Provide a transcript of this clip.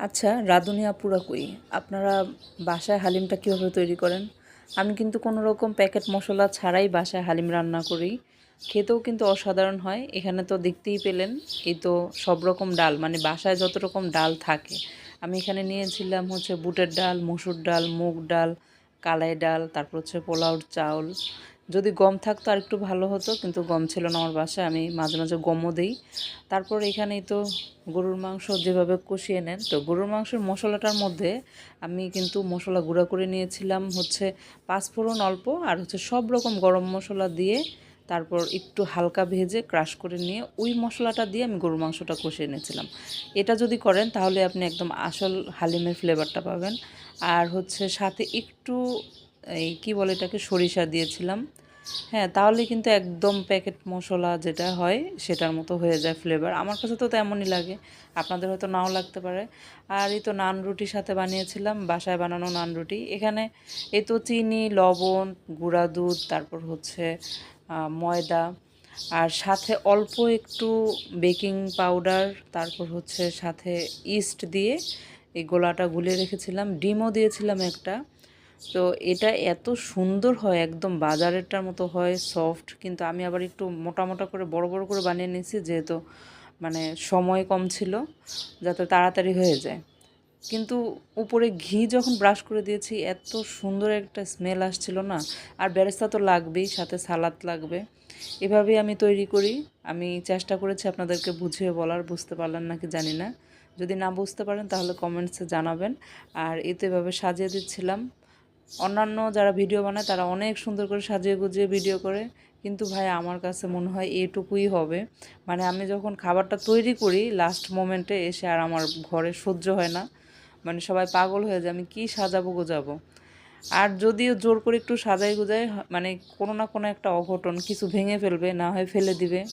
আচ্ছা, রাঁধুনি আপুরা কই? আপনারা বাসায় হালিমটা কীভাবে তৈরি করেন? আমি কিন্তু কোনো রকম প্যাকেট মশলা ছাড়াই বাসায় হালিম রান্না করি। খেতেও কিন্তু অসাধারণ হয়। এখানে তো দেখতেই পেলেন, এই তো সব রকম ডাল মানে বাসায় যত রকম ডাল থাকে। আমি এখানে নিয়েছিলাম হচ্ছে বুটের ডাল, মসুর ডাল, মুগ ডাল, কালাই ডাল, তারপর হচ্ছে পোলাওর চাউল। যদি গম থাকতো আরেকটু ভালো হতো, কিন্তু গম ছিল না আমার বাসায়। আমি মাঝে মাঝে গমও দেই। তারপর এখানেই তো গরুর মাংস যেভাবে কষিয়ে নেন, তো গরুর মাংসের মশলাটার মধ্যে আমি কিন্তু মশলা গুঁড়া করে নিয়েছিলাম হচ্ছে পাঁচফোড়ন অল্প, আর হচ্ছে সব রকম গরম মশলা দিয়ে তারপর একটু হালকা ভেজে ক্রাশ করে নিয়ে ওই মশলাটা দিয়ে আমি গরুর মাংসটা কষিয়ে নিয়েছিলাম। এটা যদি করেন তাহলে আপনি একদম আসল হালিমের ফ্লেভারটা পাবেন। আর হচ্ছে সাথে একটু এই কী বলে এটাকে, সরিষা দিয়েছিলাম। হ্যাঁ, তাহলে কিন্তু একদম প্যাকেট মশলা যেটা হয় সেটার মতো হয়ে যায় ফ্লেভার। আমার কাছে তো তেমনই লাগে, আপনাদের হয়তো নাও লাগতে পারে। আর এই তো নান রুটির সাথে বানিয়েছিলাম, বাসায় বানানো নান রুটি। এখানে এই তো চিনি, লবণ, গুঁড়া দুধ, তারপর হচ্ছে ময়দা, আর সাথে অল্প একটু বেকিং পাউডার, তারপর হচ্ছে সাথে ইস্ট দিয়ে এই গোলাটা গুলিয়ে রেখেছিলাম। ডিমও দিয়েছিলাম একটা। তো এটা এত সুন্দর হয়, একদম বাজারেরটার মতো হয়, সফট। কিন্তু আমি আবার একটু মোটা মোটা করে বড় বড় করে বানিয়ে নিয়েছি, যেহেতু মানে সময় কম ছিল, যাতে তাড়াতাড়ি হয়ে যায়। কিন্তু উপরে ঘি যখন ব্রাশ করে দিয়েছি, এত সুন্দর একটা স্মেল আসছিল না। আর বেরেস্তা তো লাগবেই, সাথে সালাদ লাগবে। এভাবেই আমি তৈরি করি। আমি চেষ্টা করেছি আপনাদেরকে বুঝিয়ে বলার, বুঝতে পারলেন নাকি জানি না। যদি না বুঝতে পারেন তাহলে কমেন্টসে জানাবেন। আর এতে এভাবে সাজিয়ে দিচ্ছিলাম। অন্যান্য যারা ভিডিও বানায় তারা অনেক সুন্দর করে সাজিয়ে গুজিয়ে ভিডিও করে, কিন্তু ভাই আমার কাছে মনে হয় এটুকুই হবে। মানে আমি যখন খাবারটা তৈরি করি লাস্ট মোমেন্টে এসে আর আমার ঘরে সহ্য হয় না, মানে সবাই পাগল হয়ে যায় আমি কী সাজাবো গোজাবো। আর যদিও জোর করে একটু সাজাই গুজাই, মানে কোনো না কোনো একটা অঘটন কিছু ভেঙে ফেলবে, না হয় ফেলে দিবে।